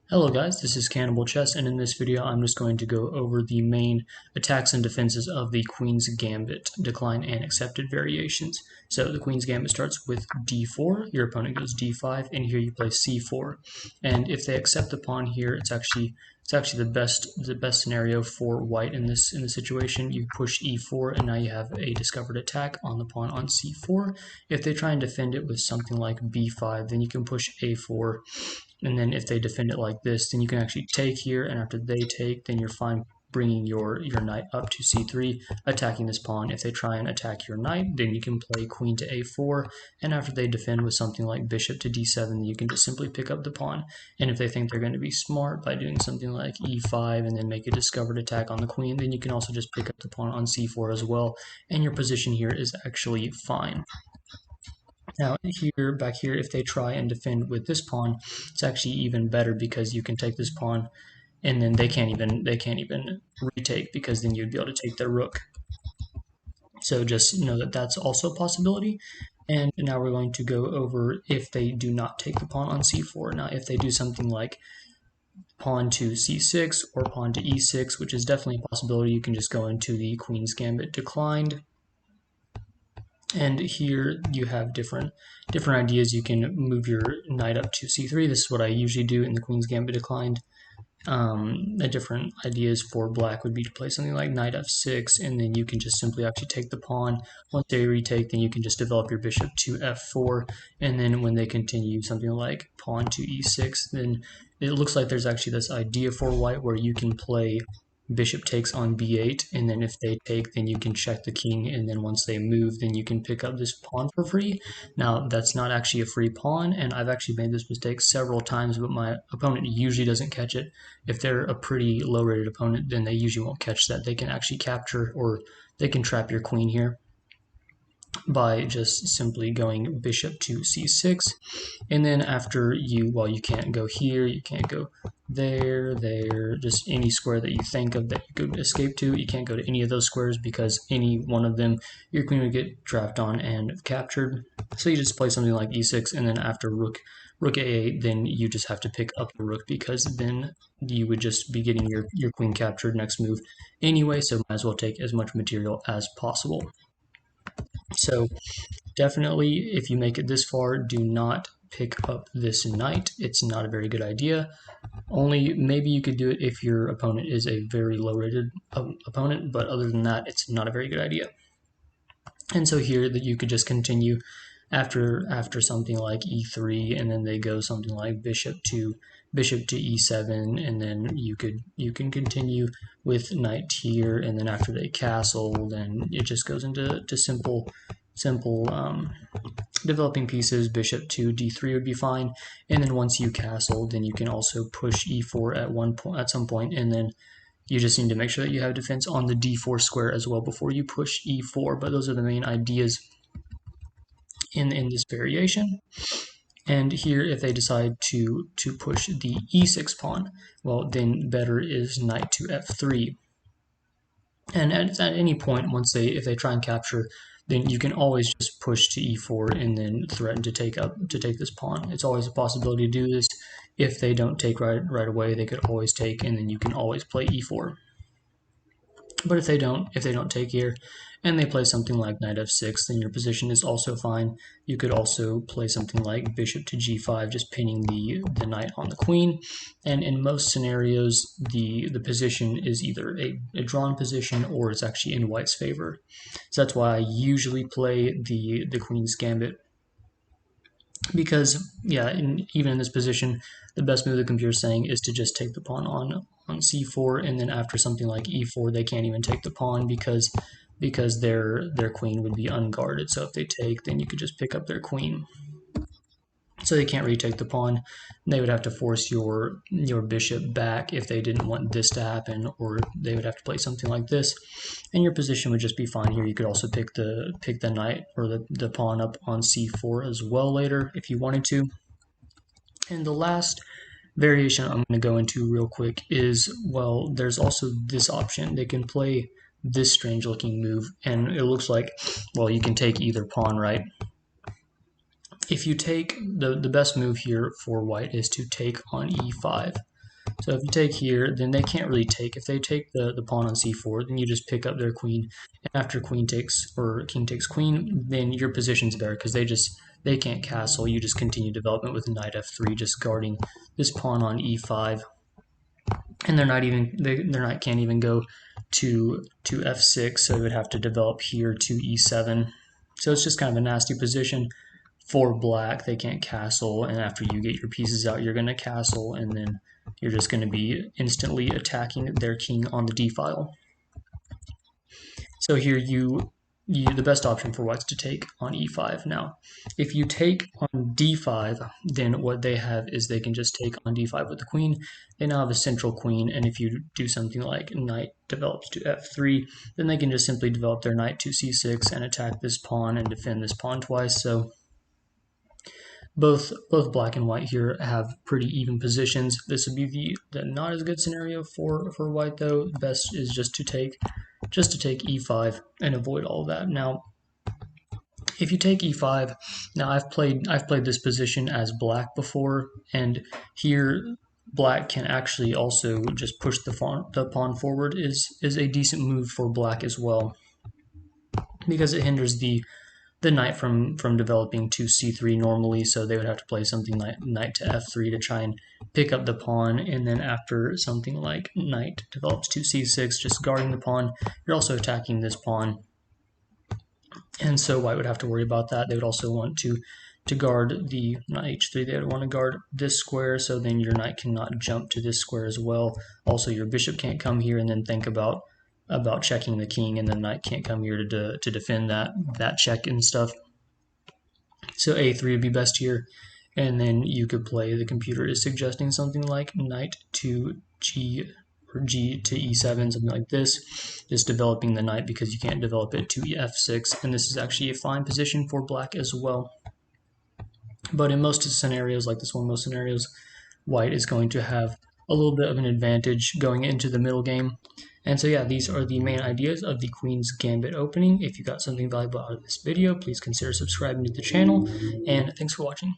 Hello guys, this is CannibalChess, and in this video I'm just going to go over the main attacks and defenses of the Queen's Gambit, decline and accepted variations. So the Queen's Gambit starts with d4, your opponent goes d5, and here you play c4. And if they accept the pawn here, it's actually the best scenario for white in this situation. You push e4, and now you have a discovered attack on the pawn on c4. If they try and defend it with something like b5, then you can push a4. And then if they defend it like this, then you can actually take here, and after they take, then you're fine bringing your knight up to c3, attacking this pawn. If they try and attack your knight, then you can play queen to a4, and after they defend with something like bishop to d7, then you can just simply pick up the pawn. And if they think they're going to be smart by doing something like e5 and then make a discovered attack on the queen, then you can also just pick up the pawn on c4 as well, and your position here is actually fine. Now back here, if they try and defend with this pawn, it's actually even better because you can take this pawn, and then they can't even retake, because then you'd be able to take their rook. So just know that that's also a possibility. And now we're going to go over if they do not take the pawn on c4. Now if they do something like pawn to c6 or pawn to e6, which is definitely a possibility, you can just go into the Queen's Gambit declined. And here you have different ideas. You can move your knight up to c3. This is what I usually do in the Queen's Gambit declined. Different ideas for black would be to play something like knight f6, and then you can just simply actually take the pawn. Once they retake, then you can just develop your bishop to f4, and then when they continue something like pawn to e6, then it looks like there's actually this idea for white where you can play bishop takes on b8, and then if they take, then you can check the king, and then once they move, then you can pick up this pawn for free. Now that's not actually a free pawn, and I've actually made this mistake several times, but my opponent usually doesn't catch it. If they're a pretty low rated opponent, then they usually won't catch that. They can actually capture, or they can trap your queen here by just simply going bishop to c6, and then after you can't go here, you can't go there, just any square that you think of that you could escape to. You can't go to any of those squares because any one of them your queen would get trapped on and captured. So you just play something like e6, and then after rook a8, then you just have to pick up the rook, because then you would just be getting your queen captured next move anyway, so might as well take as much material as possible. So definitely, if you make it this far, do not pick up this knight. It's not a very good idea. Only maybe you could do it if your opponent is a very low-rated opponent, but other than that, it's not a very good idea. And so here that you could just continue after something like e3, and then they go something like bishop to e7, and then you can continue with knight here, and then after they castle, then it just goes into simple developing pieces. Bishop to d3 would be fine, and then once you castle, then you can also push e4 at some point, and then you just need to make sure that you have defense on the d4 square as well before you push e4. But those are the main ideas in this variation. And here, if they decide to push the e6 pawn, well, then better is knight to f3. And at any point, if they try and capture, then you can always just push to e4 and then threaten to take this pawn. It's always a possibility to do this. If they don't take right away, they could always take, and then you can always play e4. But if they don't take here, and they play something like knight f6, then your position is also fine. You could also play something like bishop to g5, just pinning the knight on the queen. And in most scenarios, the position is either a drawn position, or it's actually in white's favor. So that's why I usually play the Queen's Gambit, because even in this position, the best move the computer's saying is to just take the pawn on c4, and then after something like e4, they can't even take the pawn because their queen would be unguarded. So if they take, then you could just pick up their queen. So they can't retake the pawn. They would have to force your bishop back if they didn't want this to happen, or they would have to play something like this, and your position would just be fine here. You could also pick the knight or the pawn up on c4 as well later if you wanted to. And the last variation I'm going to go into real quick is, well, there's also this option. They can play this strange looking move, and it looks like, well, you can take either pawn, right? If you take, the best move here for white is to take on e5. So if you take here, then they can't really take. If they take the pawn on c4, then you just pick up their queen. And after queen takes, or king takes queen, then your position's better because they can't castle. You just continue development with knight f3, just guarding this pawn on e5. And their knight can't even go to f6, so it would have to develop here to e7. So it's just kind of a nasty position for black. They can't castle, and after you get your pieces out, you're going to castle, and then you're just going to be instantly attacking their king on the d file. So here the best option for white's to take on e5. Now, if you take on d5, then what they have is they can just take on d5 with the queen. They now have a central queen, and if you do something like knight develops to f3, then they can just simply develop their knight to c6 and attack this pawn and defend this pawn twice. So both black and white here have pretty even positions. This would be the not as good scenario for white, though. The best is just to take e5 and avoid all of that. Now, if you take e5, now I've played this position as black before, and here black can actually also just push the pawn forward is a decent move for black as well, because it hinders the knight from developing to c3 normally, so they would have to play something like knight to f3 to try and pick up the pawn, and then after something like knight develops to c6, just guarding the pawn, you're also attacking this pawn. And so white would have to worry about that. They would also want to guard the knight h3. They would want to guard this square, so then your knight cannot jump to this square as well. Also, your bishop can't come here and then think about checking the king, and the knight can't come here to defend that check and stuff. So a3 would be best here, and then you could play, the computer is suggesting something like knight to g or g to e7, something like this, just developing the knight because you can't develop it to f6, and this is actually a fine position for black as well. But in most scenarios like this one, most scenarios, white is going to have a little bit of an advantage going into the middle game. And so yeah, these are the main ideas of the Queen's Gambit opening. If you got something valuable out of this video, please consider subscribing to the channel, and thanks for watching.